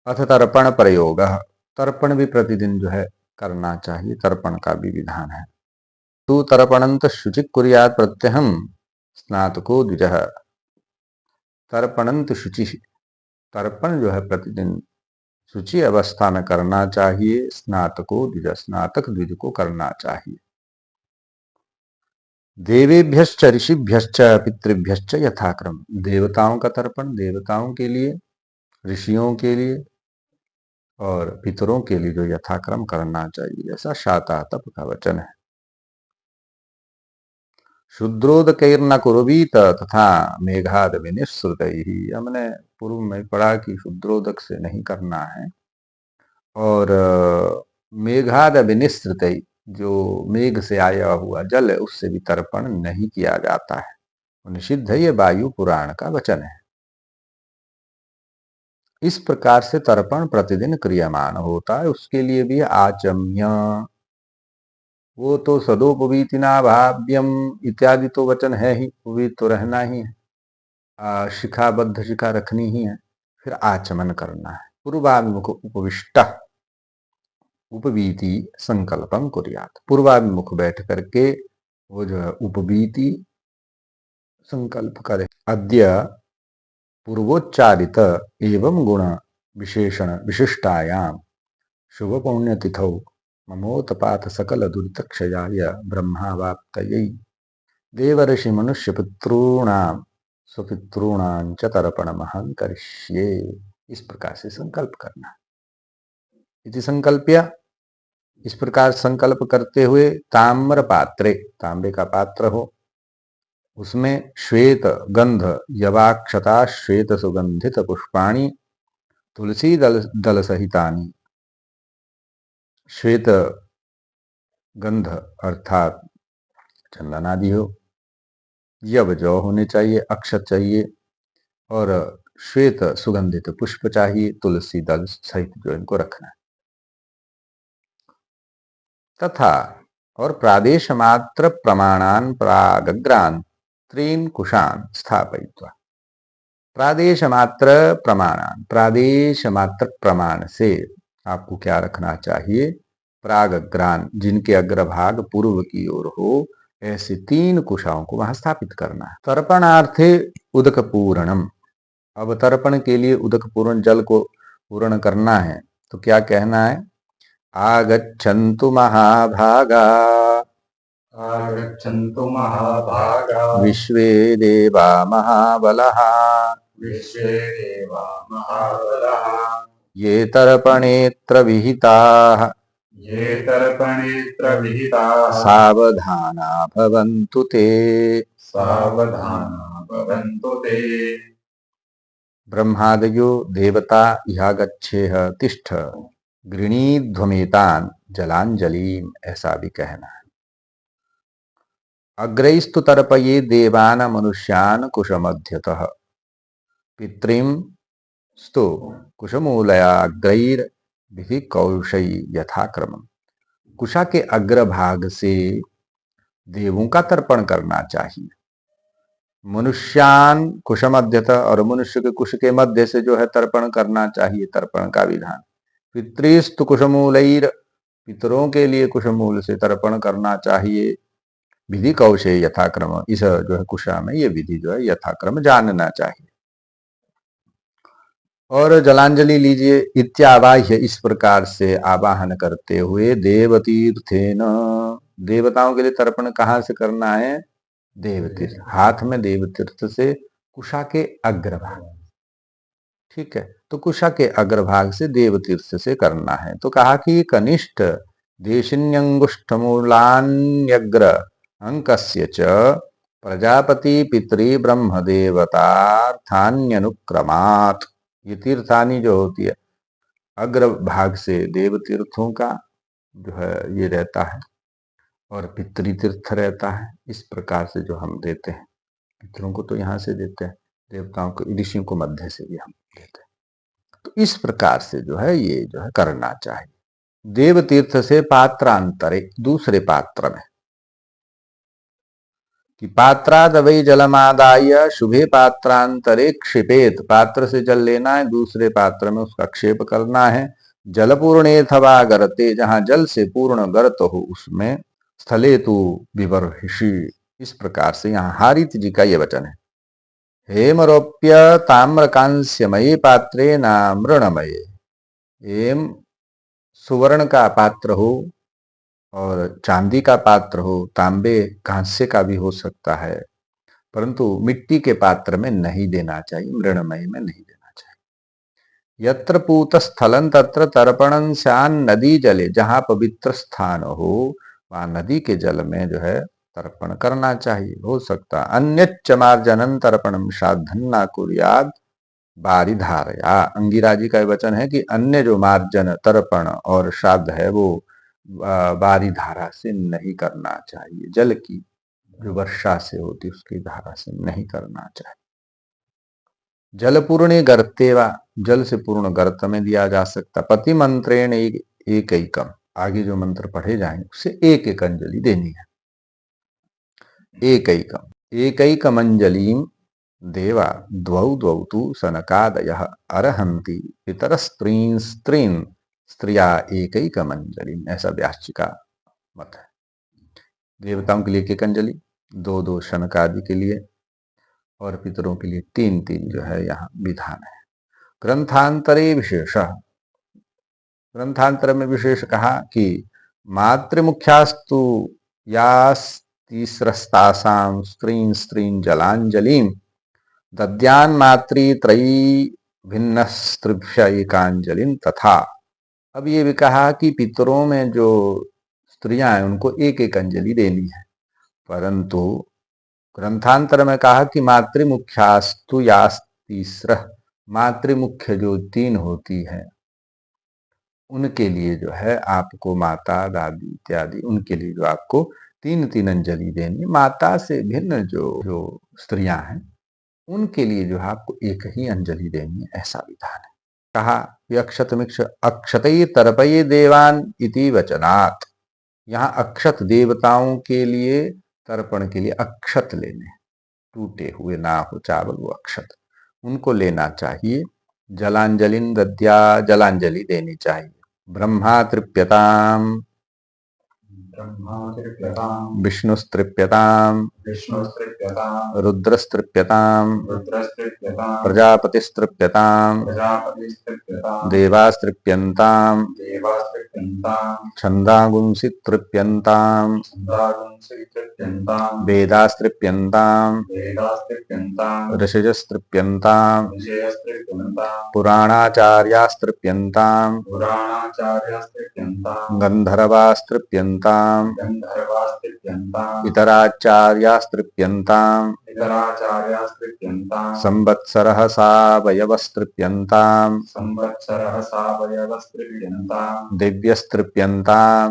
अथ तर्पण प्रयोग, तर्पण भी प्रतिदिन जो है करना चाहिए, तर्पण का भी विधान है। तु तर्पणंत शुचि कुर्यात् प्रत्यहम स्नातको द्विजः। तर्पणंत शुचि, तर्पण जो है प्रतिदिन शुचि अवस्था में करना चाहिए। स्नातको द्विज, स्नातक द्विज को करना चाहिए। देवेभ्यश्च ऋषिभ्यश्च पितृभ्यश्च यथाक्रम, देवताओं का तर्पण देवताओं के लिए, ऋषियों के लिए और पितरों के लिए जो यथाक्रम करना चाहिए, ऐसा शातातप का वचन है। शूद्रोदकैर्न कुर्वीत तथा मेघाद विनिश्रुतैहि, हमने पूर्व में पढ़ा कि शूद्रोदक से नहीं करना है, और मेघाद विनिश्रुतैहि, जो मेघ से आया हुआ जल है उससे भी तर्पण नहीं किया जाता है, निषिद्ध है। ये वायु पुराण का वचन है। इस प्रकार से तर्पण प्रतिदिन क्रियमान होता है। उसके लिए भी आचम्य, वो तो सदोपवीतिना भाव्यम इत्यादि तो वचन है ही, उपवीत तो रहना ही है, शिखाबद्ध शिखा रखनी ही है, फिर आचमन करना है। पूर्वाभिमुख उपविष्ट, उपवीति संकल्पम कुर्यात्, पूर्वाभिमुख बैठ करके वो जो है उपवीति संकल्प करे। अद्य पूर्वोच्चारित एवं गुण विशेषण विशिष्टायाम शुभ पुण्यतिथौ ममोतपात सकल दुरितक्षयाय ब्रह्मावाप्तयै देवर्षि मनुष्य पितॄणां स्वपितॄणां च तर्पणमहं करिष्ये। इस प्रकार से संकल्प करना है। इति संकल्प्य, इस प्रकार संकल्प करते हुए, ताम्र पात्रे, तांबे का पात्र हो, उसमें श्वेत गंध यवाक्षता श्वेत सुगंधित पुष्पाणि तुलसी दल सहितानि, श्वेत गंध अर्थात चंदन आदि हो, यव जौ होने चाहिए, अक्षत चाहिए, और श्वेत सुगंधित पुष्प चाहिए, तुलसी दल सहित जो इनको रखना है। तथा और प्रादेश मात्र प्रमाणान प्रागग्रान त्रीन कुशान स्थापयित्वा, प्रादेश मात्र प्रमाणान, प्रादेश मात्र प्रमाण से आपको क्या रखना चाहिए? प्रागग्रान, जिनके अग्रभाग पूर्व की ओर हो, ऐसे 3 कुशाओं को वहां स्थापित करना है। तर्पणार्थे उदक पूरणम, अब तर्पण के लिए उदक पूर्ण, जल को पूर्ण करना है, तो क्या कहना है? आगच्छन्तु महाभागा, आगच्छन्तु महाभागा, विश्वे देवा महाबलः, विश्वे देवा महाबलः, ये तर्पणेऽत्र विहिताः, ये तर्पणेऽत्र विहिताः, सावधाना भवन्तु ते। सावधाना भवन्तु ते। ब्रह्मादयो देवता ह्यागच्छेह तिष्ठ गृणीध्वमेतान् जलांजलिम, ऐसा भी कहना है। अग्रैस्तु तर्पये देवान मनुष्यान कुशमध्यतः, पितृम स्तु कुशमूलयाग्रैर विधि कौशै यथाक्रम, कुशा के अग्रभाग से देवों का तर्पण करना चाहिए। मनुष्यान कुशमध्यतः, और मनुष्य के कुश के मध्य से जो है तर्पण करना चाहिए, तर्पण का विधान। पितृस्तु कुशमूलैर, पितरों के लिए कुशमूल से तर्पण करना चाहिए। विधि कौशे यथाक्रम, इस जो है कुशा में ये विधि जो है यथाक्रम जानना चाहिए। और जलांजलि लीजिए। इत्यावाह्य, इस प्रकार से आवाहन करते हुए, देवतीर्थेन, देवताओं के लिए तर्पण कहाँ से करना है? देवतीर्थ, हाथ में देवतीर्थ से कुशा के अग्रभाग, ठीक है, तो कुशा के अग्रभाग से देवतीर्थ से करना है। तो कहा कि कनिष्ठ देशिन्यंगुष्ठमूलान्यग्र अंकस्य च प्रजापति पितृ ब्रह्म देवतार्थान्यनुक्रमात्, ये तीर्थानी जो होती है अग्रभाग से देवतीर्थों का जो है ये रहता है, और पितृतीर्थ रहता है। इस प्रकार से जो हम देते हैं, पितरों को तो यहाँ से देते हैं, देवताओं को, ऋषियों को मध्य से भी हम देते हैं। तो इस प्रकार से जो है ये जो है करना चाहिए। देवतीर्थ से पात्रांतरे, दूसरे पात्र में, कि पात्राद वै जलमादाय शुभे पात्रांतरे क्षिपेत, पात्र से जल लेना है, दूसरे पात्र में उसका क्षेप करना है। जलपूर्णेथवा गर्ते, जहां जल से पूर्ण गर्त हो उसमें, स्थले तु विबर्हिषि। इस प्रकार से यहाँ हारित जी का ये वचन है। हेमरोप्य ताम्रकांस्यमये पात्रे नामृणमये। हेम सुवर्ण का पात्र हो और चांदी का पात्र हो, तांबे कांस्य का भी हो सकता है, परंतु मिट्टी के पात्र में नहीं देना चाहिए, मृणमय में नहीं देना चाहिए। यत्र पूत स्थलन तत्र तर्पणं स्यान नदी जले, जहां पवित्र स्थान हो वहां नदी के जल में जो है तर्पण करना चाहिए, हो सकता। अन्यच्च मार्जनं तर्पणं श्राद्धं कुर्याद बारिधारया। अंगिरा जी का वचन है कि अन्य जो मार्जन तर्पण और श्राद्ध है वो बारी धारा से नहीं करना चाहिए, जल की जो वर्षा से होती उसकी धारा से नहीं करना चाहिए। जल पूर्णे गर्तेवा, जल से पूर्ण गर्त में दिया जा सकता। पति मंत्रेण एक एकम, आगे जो मंत्र पढ़े जाएंगे उससे एक एक अंजलि देनी है। एक एकैकम अंजलिम देवा द्वौ द्वौ तु सनकादयः अर्हन्ति पितरस्त्रीन् स्त्रीन् स्त्रिया एकैकमंजलि, ऐसा व्यास जी का मत है। देवताओं के लिए एक अंजलि, दो दो शनकादि के लिए, और पितरों के लिए तीन तीन जो है यहाँ विधान है। ग्रंथांतरे विशेष, ग्रंथांतर में विशेष कहा कि मातृमुख्यास्तु यास्तिस्रस्तासां स्त्रीन् स्त्रीन् जलांजलिं दद्यान मातृत्रयी भिन्न स्त्रिभ्य एकांजलिन तथा। अब ये भी कहा कि पितरों में जो स्त्रियां हैं उनको एक एक अंजलि देनी है, परंतु ग्रंथांतर में कहा कि मातृमुख्यास्तु यास्तिस्र, मातृमुख्य जो तीन होती है उनके लिए जो है आपको, माता दादी इत्यादि, उनके लिए जो आपको तीन तीन अंजलि देनी। माता से भिन्न जो जो स्त्रियां हैं उनके लिए जो है आपको एक ही अंजलि देनी है, ऐसा विधान है। कहा अक्षतमिक्ष अक्षतई तर्पये देवान इति वचनात्, यहाँ अक्षत देवताओं के लिए तर्पण के लिए अक्षत लेने, टूटे हुए ना हो चावल, वो अक्षत उनको लेना चाहिए। जलांजलिन दद्या, जलांजलि देनी चाहिए। ब्रह्मा तृप्यताम विष्णुस्तृप्यताम रुद्रस्तृप्यताम प्रजापतिस्तृप्यताम देवास्तृप्यन्ताम छन्दागुंसितृप्यन्ताम वेदास्तृप्यन्ताम ऋषिजस्तृप्यन्ताम पुराणाचार्यास्तृप्यन्ताम गंधर्वास्तृप्यन्ताम इतराचार्यास्तृप्यन्ताम संवत्सरः सावयवस्तृप्यन्ताम दिव्यस्तृप्यन्ताम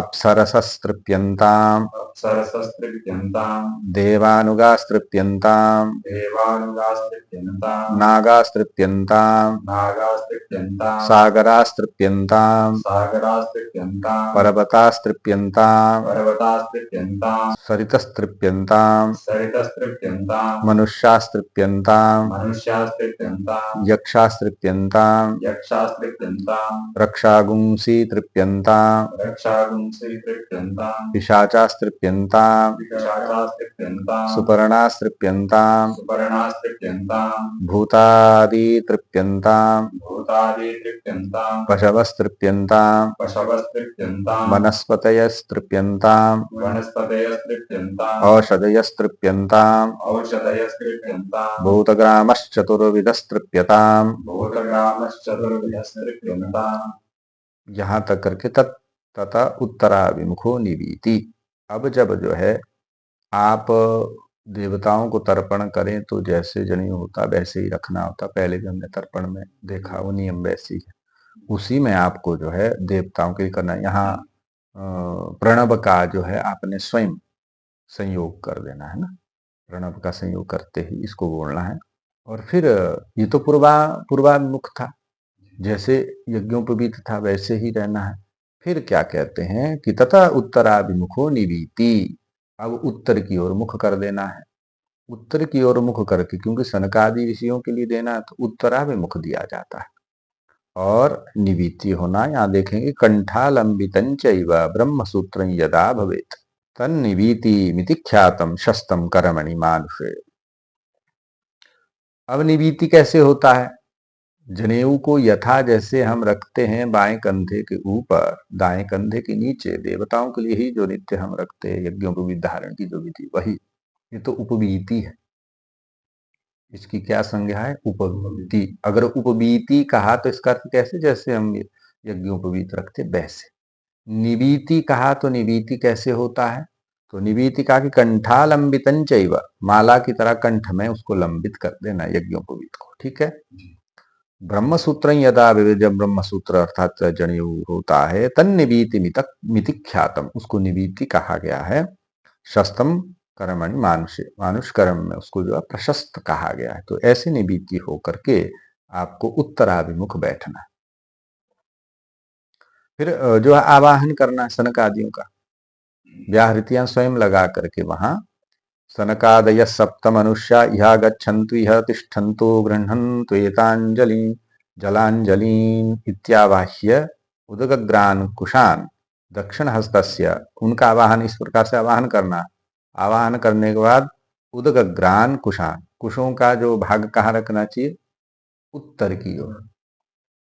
अप्सरसस्तृप्यन्ताम देवानुगास्तृप्यन्ताम नागास्तृप्यन्ताम सागरास्तृप्यन्ताम पर्वतास्तृप्यन्ताम सरितस्तृप्यन्ताम मनुष्यास्तृप्यन्ताम यक्षास्तृप्यन्ताम रक्षागुंसी तृप्यन्ताम पिशाचास्तृप्यन्ताम सुपर्णास्तृप्यन्ताम भूतादि तृप्यन्ताम पशवस्तृप्यन्ताम वनस्पतयस्तृप्यन्ताम औषधयस्तृप्यन्ताम भूतग्रामश्चतुर्विधस्तृप्यताम, यहाँ तक करके तथा उत्तराभिमुखो निवीति। अब जब जो है आप देवताओं को तर्पण करें तो जैसे जनेऊ होता वैसे ही रखना होता, पहले भी हमने तर्पण में देखा वो नियम वैसे ही है, उसी में आपको जो है देवताओं के लिए करना। यहाँ प्रणव का जो है आपने स्वयं संयोग कर देना है ना, प्रणव का संयोग करते ही इसको बोलना है। और फिर ये तो पूर्वाभिमुख था, जैसे यज्ञोपवीत था वैसे ही रहना है। फिर क्या कहते हैं कि तथा उत्तराभिमुखो निवीति, अब उत्तर की ओर मुख कर देना है। उत्तर की ओर मुख करके, क्योंकि सनकादि ऋषियों के लिए देना है तो उत्तराभिमुख दिया जाता है। और निवीति होना, यहाँ देखेंगे कंठालंबितं चैव ब्रह्मसूत्रं यदा भवेत् तन्निवीति मिति ख्यातम शस्तम कर्मणि मानुषे। अब निवीति कैसे होता है? जनेऊ को यथा जैसे हम रखते हैं बाएं कंधे के ऊपर, दाएं कंधे के नीचे, देवताओं के लिए ही जो नित्य हम रखते हैं यज्ञोपवीत धारण की जो विधि, वही ये तो उपवीति है। इसकी क्या संज्ञा है? उपवीति। अगर उपवीति कहा तो इसका अर्थ कैसे? जैसे हम यज्ञोपवीत रखते वैसे। निवीति कहा तो निवीति कैसे होता है? तो निवीति कहा कि कंठालंबितं चैव, माला की तरह कंठ में उसको लंबित कर देना यज्ञोपवीत को। ठीक है। ब्रह्मसूत्र यदा विविध, जब ब्रह्मसूत्र अर्थात जनेऊ होता है, तन निवीति मिति ख्यातम, उसको निवीति कहा गया है। शस्तम कर्मणि मानुषे, मानुष कर्म में उसको जो है प्रशस्त कहा गया है। तो ऐसे निवीति होकर के आपको उत्तराभिमुख बैठना है। फिर जो है आवाहन करना है सनक आदियों का, व्याहृतियां स्वयं लगा करके वहां सनकादय सप्तमनुष्या इहा गच्छन्तु इह तिष्ठन्तु गृह्णन्तु एताञ्जलि जलांजलिन इत्यावाह्य उदग्रान कुशान दक्षिण हस्तस्य, उनका आवाहन इस प्रकार से आवाहन करना। आवाहन करने के बाद उदग्रान कुशान, कुशों का जो भाग कहाँ रखना चाहिए? उत्तर की ओर।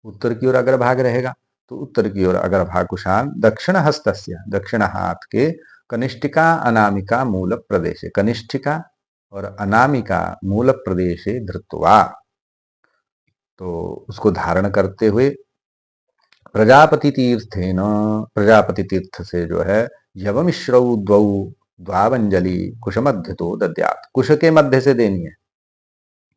उत्तर की ओर अगर भाग रहेगा तो उत्तर की ओर अगर भाग कुशान, दक्षिण हस्तस्य, दक्षिण हाथ के कनिष्ठिका अनामिका मूल प्रदेशे, कनिष्ठिका और अनामिका मूल प्रदेशे धृत्वा, तो उसको धारण करते हुए प्रजापति तीर्थेन, प्रजापति तीर्थ से जो है यवमिश्रौ द्वौ द्वावंजलि कुश मध्य तो दद्यात, कुश के मध्य से देनी है।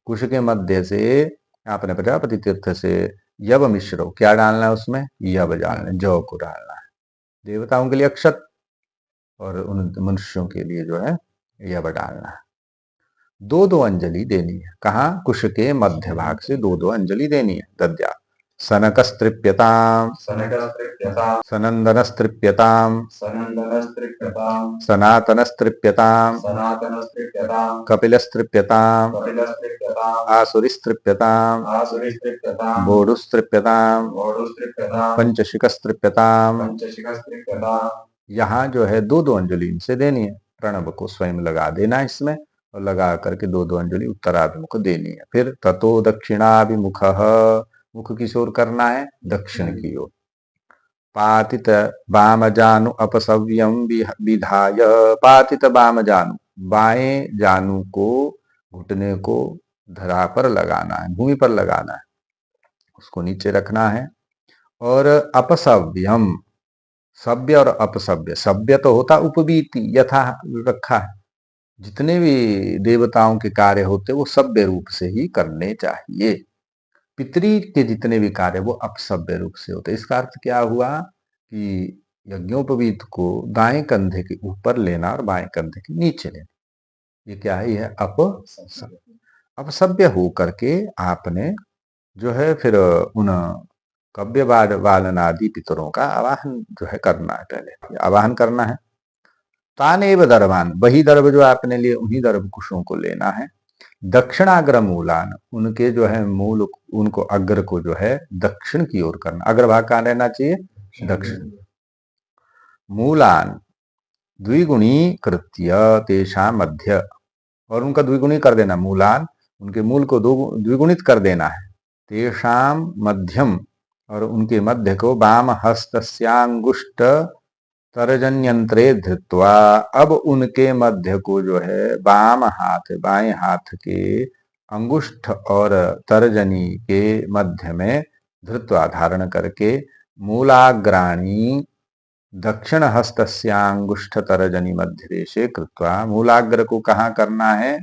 कुश के मध्य से आपने प्रजापति तीर्थ से यव मिश्रो, क्या डालना है उसमें? यव डालना है, जौ को डालना है। देवताओं के लिए अक्षत और उन मनुष्यों के लिए जो है यव डालना है। दो दो अंजलि देनी है। कहाँ? कुश के मध्य भाग से दो दो अंजलि देनी है। दद्या सनकस्त्रिप्यताम सनंदनस्त्रिप्यताम सनातनस्त्रिप्यताम कपिलस्त्रिप्यताम आसुरिस्त्रिप्यताम बोडुस्त्रिप्यताम पंचशिकस्त्रिप्यताम। यहाँ जो है दो दो अंजलि इनसे देनी है। प्रणव को स्वयं लगा देना इसमें और लगा करके दो दो अंजलि उत्तराभिमुख देनी है। फिर ततो दक्षिणाभिमुख, मुख किस ओर करना है? दक्षिण की ओर। पातित वामजानु अपसव्यम विधाय, पातित वामजानु, बाएं जानु को, घुटने को धरा पर लगाना है, भूमि पर लगाना है, उसको नीचे रखना है। और अपसव्यम, सभ्य और अपसभ्य, सभ्य तो होता उपवीति, यथा रखा है। जितने भी देवताओं के कार्य होते वो सभ्य रूप से ही करने चाहिए। पितरी के जितने भी कार्य वो अपसभ्य रूप से होते। इसका अर्थ क्या हुआ कि यज्ञोपवीत को दाएं कंधे के ऊपर लेना और बाएं कंधे के नीचे लेना, ये क्या है? यह अपसभ्य हो करके आपने जो है फिर उन कव्य वालनादि पितरों का आवाहन जो है करना है। पहले आवाहन करना है। तानेव दर्भान, वही दर्भ जो आपने लिए उन्हीं दर्भ कुशों को लेना है। दक्षिणाग्र मूलान, उनके जो है मूल, उनको अग्र को जो है दक्षिण की ओर करना। अग्रभाग कहाँ रहना चाहिए? दक्षिण। मूलान द्विगुणी कृत्य तेषा मध्य, और उनका द्विगुणी कर देना। मूलान, उनके मूल को द्विगुणित कर देना है। तेषाम मध्यम, और उनके मध्य को वाम हस्तस्यांगुष्ठ तर्जन्यंत्रे धृत्वा, अब उनके मध्य को जो है वाम हाथ, बाएं हाथ के अंगुष्ठ और तर्जनी के मध्य में धृत्वा, धारण करके, मूलाग्राणी दक्षिण हस्तस्यांगुष्ठ तर्जनी मध्य देशे कृत्वा, मूलाग्र को कहाँ करना है?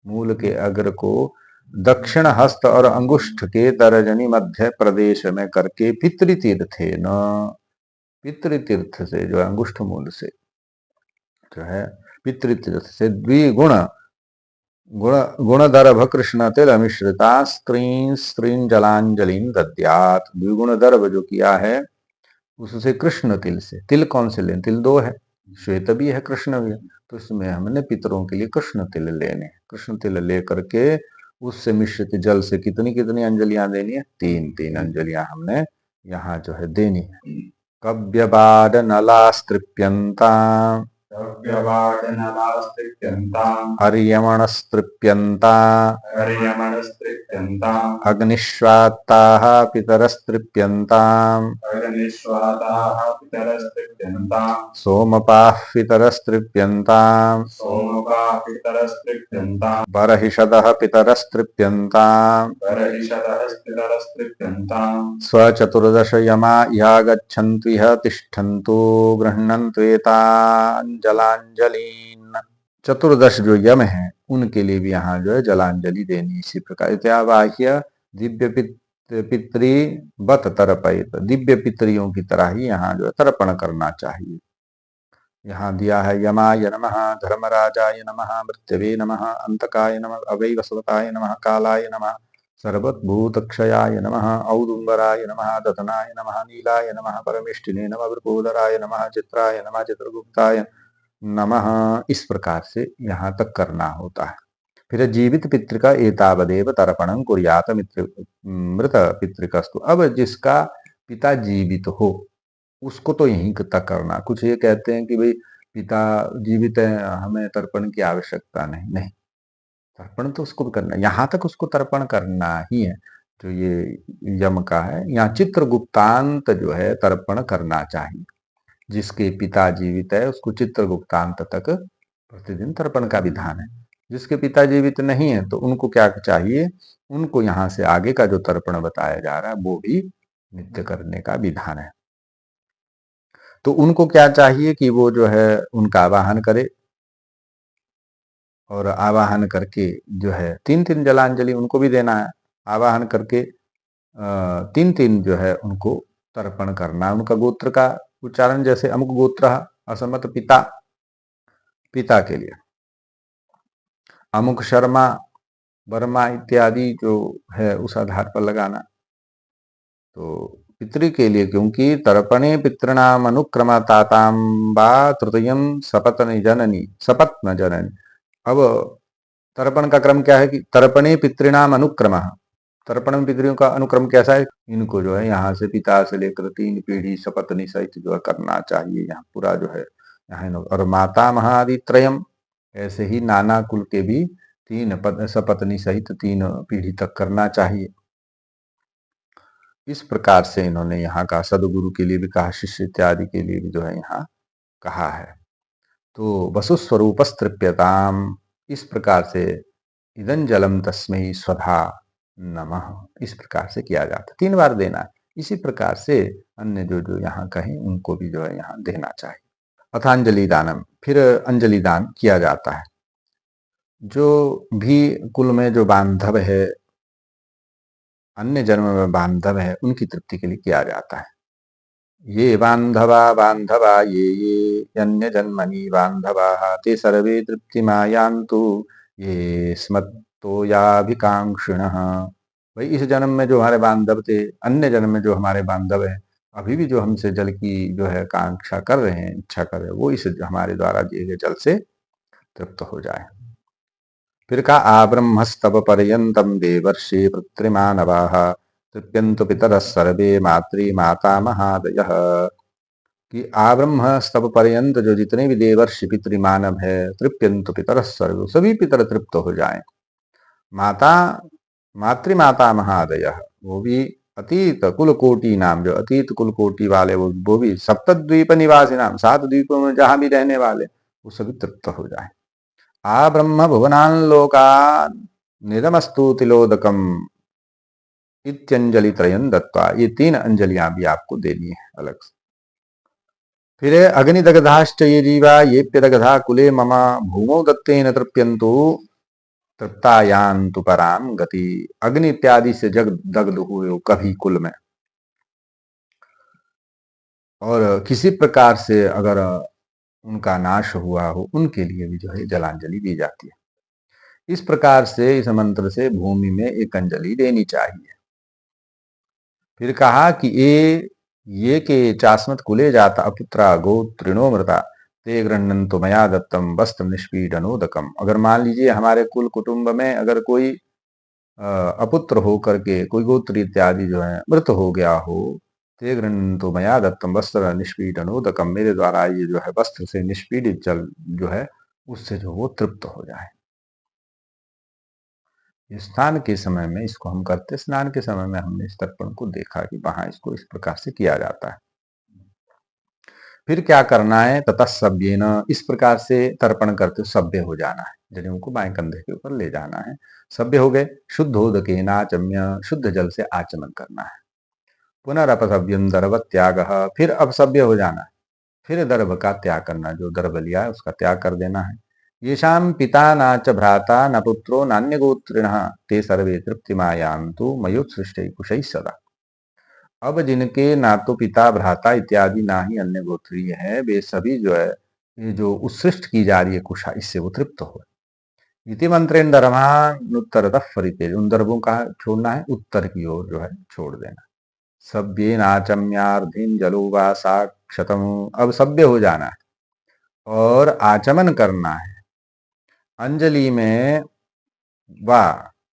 मूल के अग्र को दक्षिण हस्त और अंगुष्ठ के तर्जनी मध्य प्रदेश में करके, पितृतीर्थे न, पितृतीर्थ से जो अंगुष्ठ मूल से जो है पितृतीर्थ से द्विगुण गुणदर्भ कृष्ण तिल मिश्रिता स्त्रीं स्त्रीं जलांजलिन दद्यात। द्विगुण दर्भ जो किया है उससे कृष्ण तिल से, तिल कौन से लें? तिल दो है, श्वेत भी है, कृष्ण भी है, तो इसमें हमने पितरों के लिए कृष्ण तिल लेने हैं। कृष्ण तिल ले करके उससे मिश्रित जल से कितनी कितनी अंजलियां देनी है? 3-3 अंजलियां हमने यहाँ जो है देनी है। कव्यबाड नलास्तृप्यंता द्रव्यवाडनलास्त्रिप्यन्ताम् अर्यमणस्तृप्यंता हर्यमणस्त्रिप्यन्ताम् अग्निश्वात्ताः पितरस्तृप्यन्ताम् अग्निश्वाताः पितरस्त्रिप्यन्ताम् सोमपाः पितरस्तृप्यन्ताम् सोमपाः पितरस्त्रिप्यन्ताम् बर्हिषदः पितरस्तृप्यन्ताम् बर्हिषदः पितरस्त्रिप्यन्ताम् स्वचतुर्दश यमा यागच्छन्त्विह तिष्ठन्तु गृह्णन्त्वेताञ्जलाञ्जलीन्। चतुर्दश जो यम है उनके लिए भी यहाँ जो है जलांजलि देनी। इसी प्रकार इत्यावाह्य दिव्य पितरी बत तर्पयित, दिव्य पितरियों की तरह ही यहाँ जो है तर्पण करना चाहिए। यहाँ दिया है यमाय नमः, धर्मराजाय नमः, मृत्यवे नमः, अंतकाय नमः, अवैवस्वताय नमः, कालाय नमः, सर्वभूतक्षयाय नमः, औदुम्बराय नमः, दधनाय नमः, नीलाय नमः, परमेष्टिने नमः, वृकोदराय नमः, चित्राय नमः, चित्रगुप्ताय नमः। इस प्रकार से यहाँ तक करना होता है। फिर जीवित पितृ का एतावदेव तर्पणं कुर्यात मृत पितृकस्तु। अब जिसका पिता जीवित हो उसको तो यहीं तक करना। कुछ ये कहते हैं कि भाई पिता जीवित है, हमें तर्पण की आवश्यकता नहीं। नहीं, तर्पण तो उसको भी करना, यहाँ तक उसको तर्पण करना ही है। जो ये यम का है, यहाँ चित्रगुप्तांत जो है तर्पण करना चाहिए। जिसके पिता जीवित है उसको चित्रगुप्तांत तक प्रतिदिन तर्पण का विधान है। जिसके पिता जीवित नहीं है तो उनको क्या चाहिए? उनको यहाँ से आगे का जो तर्पण बताया जा रहा है वो भी नित्य करने का विधान है। तो उनको क्या चाहिए कि वो जो है उनका आवाहन करे, और आवाहन करके जो है 3-3 जलांजलि उनको भी देना है। आवाहन करके 3-3 जो है उनको तर्पण करना है। उनका गोत्र का उच्चारण, जैसे अमुक गोत्र असमत पिता, पिता के लिए अमुक शर्मा वर्मा इत्यादि जो है उस आधार पर लगाना। तो पितृ के लिए, क्योंकि तर्पणे पितृणाम अनुक्रम ताताम्बा तृतीयम सपत्न जननी, सपत्न जननी। अब तर्पण का क्रम क्या है कि तर्पणे पितृणाम अनुक्रम, तर्पण में पितरियों का अनुक्रम कैसा है? इनको जो है यहाँ से पिता से लेकर 3 पीढ़ी सपत्नी सहित जो है करना चाहिए। यहाँ पूरा जो है यहाँ, और माता महादि त्रयम, ऐसे ही नाना कुल के भी 3 सपत्नी सहित 3 पीढ़ी तक करना चाहिए। इस प्रकार से इन्होंने यहाँ का सदगुरु के लिए भी कहा, शिष्य इत्यादि के लिए भी जो है यहाँ कहा है। तो वसुस्वरूप तृप्यताम, इस प्रकार से इदं जलम तस्मै स्वधा नमः, इस प्रकार से किया जाता है। 3 बार देना है। इसी प्रकार से अन्य जो जो यहाँ कहें उनको भी जो है यहाँ देना चाहिए। अथांजलि दानम, फिर अंजलि दान किया जाता है। जो भी कुल में जो बांधव है, अन्य जन्म में बांधव है, उनकी तृप्ति के लिए किया जाता है। ये बांधवा बांधवा ये अन्य जन्मनि बांधवा ते सर्वे तृप्तिमायान्तु ये स्मत्तोयाभिकांक्षिणः। भाई इस जन्म में जो हमारे बांधव थे, अन्य जन्म में जो हमारे बांधव हैं, अभी भी जो हमसे जल की जो है कांक्षा कर रहे हैं, इच्छा कर रहे हैं, वो इस हमारे द्वारा दिए गए जल से तृप्त हो जाए। फिर कहा आब्रह्मस्तव पर्यंतम देवर्षि पितृमानवाः तृप्यन्तु पितरः सर्वे मातृ माता महादयः। कि आब्रह्म स्तव पर्यंत जो जितने भी देवर्षि पितृमानव है, तृप्यन्तु पितरः सर्वे, सभी पितर तृप्त हो जाएं। माता मातृमाता महादयः, वो भी अतीत कुल कोटि नाम, जो अतीत कुल कोटि वाले वो भी सप्तद्वीप निवासी नाम, 7 द्वीपों में जहां भी रहने वाले वो सभी तृप्त हो जाए। आ ब्रह्म भुवनान लोकान निरमस्तु तिलोदकम इत्यंजलि त्रयन दत्वा, ये 3 अंजलियां भी आपको देनी है अलग से। फिर अग्निदग्धाश्च ये जीवा ये प्यदग्धा कुले मम भूमौ दत्तेन तृप्यन्तु तृप्तायान्तु पराम गति। अग्नि इत्यादि से जग दग्ध हुए हो कभी कुल में, और किसी प्रकार से अगर उनका नाश हुआ हो, उनके लिए भी जो है जलांजलि दी जाती है। इस प्रकार से इस मंत्र से भूमि में एक अंजलि देनी चाहिए। फिर कहा कि ये के चास्मत कुले जाता अपुत्रा गोत्रिणो मृता, ते गृह्णन्तु मया दत्तम वस्त्र निष्पीडनोदकम। अगर मान लीजिए हमारे कुल कुटुंब में अगर कोई अपुत्र हो करके कोई गोत्र इत्यादि जो है मृत हो गया हो, ते गृह्णन्तु मया दत्तम वस्त्र निष्पीडनोदकम, मेरे द्वारा ये जो है वस्त्र से निष्पीडित जल जो है उससे जो वो तृप्त हो जाए। स्नान के समय में इसको हम करते, स्नान के समय में हमने इस तर्पण को देखा कि वहां इसको इस प्रकार से किया जाता है। फिर क्या करना है, ततः सभ्येन, इस प्रकार से तर्पण करते सभ्य हो जाना है, जनेऊ को बाएं कंधे के ऊपर ले जाना है। सभ्य हो गए, शुद्धोदके नाचम्य, शुद्ध जल से आचमन करना है। पुनरपसभ्यम दर्भ त्याग, फिर अपसभ्य हो जाना है, फिर दर्भ का त्याग करना, जो दर्भ लिया है उसका त्याग कर देना है। येषाम पिता न च भ्राता न पुत्रो नान्य गोत्रिण ते सर्वे तृप्तिमायान्तु मयोत्सृष्टै कुशैः सदा। अब जिनके ना तो पिता भ्राता इत्यादि ना ही अन्य गोत्रीय है, वे सभी जो है ये जो उत्सृष्ट की जा रही है कुशा, इससे वो तृप्त हो। इति मंत्रेण धर्मानुत्तरतः फलिते, उन दर्भों का छोड़ना है, उत्तर की ओर जो है छोड़ देना। सभ्ये नाचम्यार्धिन जलो वा साक्षतम, अब सभ्य हो जाना है और आचमन करना है। अंजलि में वा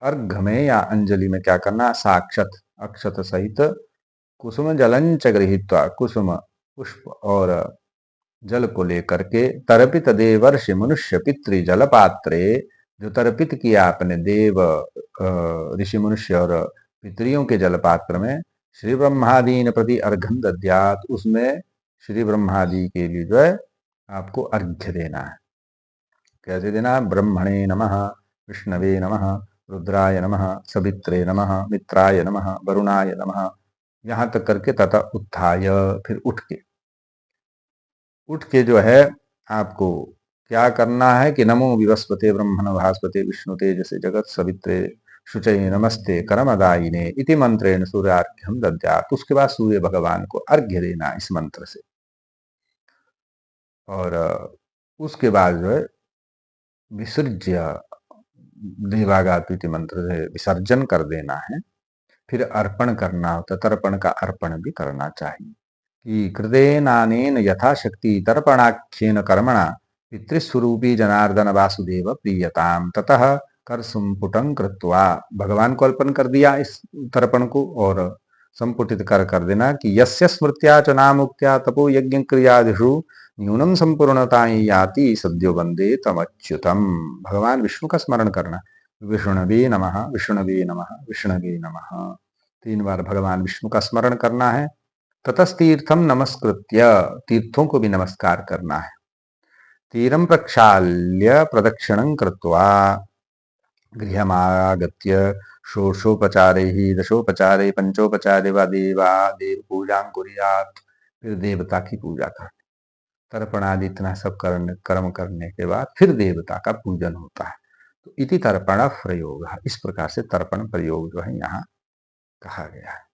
अर्घ में या अंजलि में क्या करना, साक्षत अक्षत सहित कुसुम जलंच गृहीत्वा, कुसुम पुष्प और जल को लेकर के, तर्पित देवर्षि मनुष्य पितृ जल पात्रे, जो तर्पित किया अपने देव ऋषि मनुष्य और पितरियों के जल पात्र में, श्री ब्रह्मादीन प्रति अर्घं दद्यात्, उसमें श्री ब्रह्मादि के लिए जो है आपको अर्घ्य देना है। कैसे देना है, ब्रह्मणे नमः, विष्णवे नमः, रुद्राय नमः, सवित्रे नमः, मित्राय नमः, वरुणाय नमः, यहां तक करके तथा उत्थाय, फिर उठ के जो है आपको क्या करना है कि नमो विवस्वते ब्रह्मण भास्पते विष्णु तेजसे जगत सवित्रे शुचये नमस्ते करमदायिने इति मंत्रेण सूर्यार्घ्यम दद्यात्। उसके बाद सूर्य भगवान को अर्घ्य देना इस मंत्र से, और उसके बाद जो है विसर्ज्य देवागात इति मंत्र से विसर्जन कर देना है। फिर अर्पण करना होता, तर्पण का अर्पण भी करना चाहिए कि कृतेनानेन यथाशक्ति तर्पणाख्येन कर्मणा पितृस्वरूपी जनार्दन वासुदेव प्रीयताम, ततः कर संपुटं कृत्वा, भगवान को अर्पण कर दिया इस तर्पण को, और संपुटित कर देना कि यस्य स्मृत्या च नामुक्त्या तपो यज्ञ क्रियादिषु न्यूनम संपूर्णता याति सद्यो वंदे तमच्युतम। भगवान विष्णु का स्मरण करना, विष्णवे नमः, विष्णवे नमः, विष्णवे नमः, 3 बार भगवान विष्णु का स्मरण करना है। ततस्तीर्थम नमस्कृत्य, तीर्थों को भी नमस्कार करना है। तीरम प्रक्षाल्य प्रदक्षिणं कृत्वा गृहमागत्य षोडशोपचारैः दशोपचारे पंचोपचारे व देवा देव पूजा कुर्यात्, फिर देवता की पूजा कर, तर्पण आदि इतना सब कर्म करने के बाद फिर देवता का पूजन होता है। तो इति तर्पण प्रयोग, इस प्रकार से तर्पण प्रयोग जो है यहाँ कहा गया है।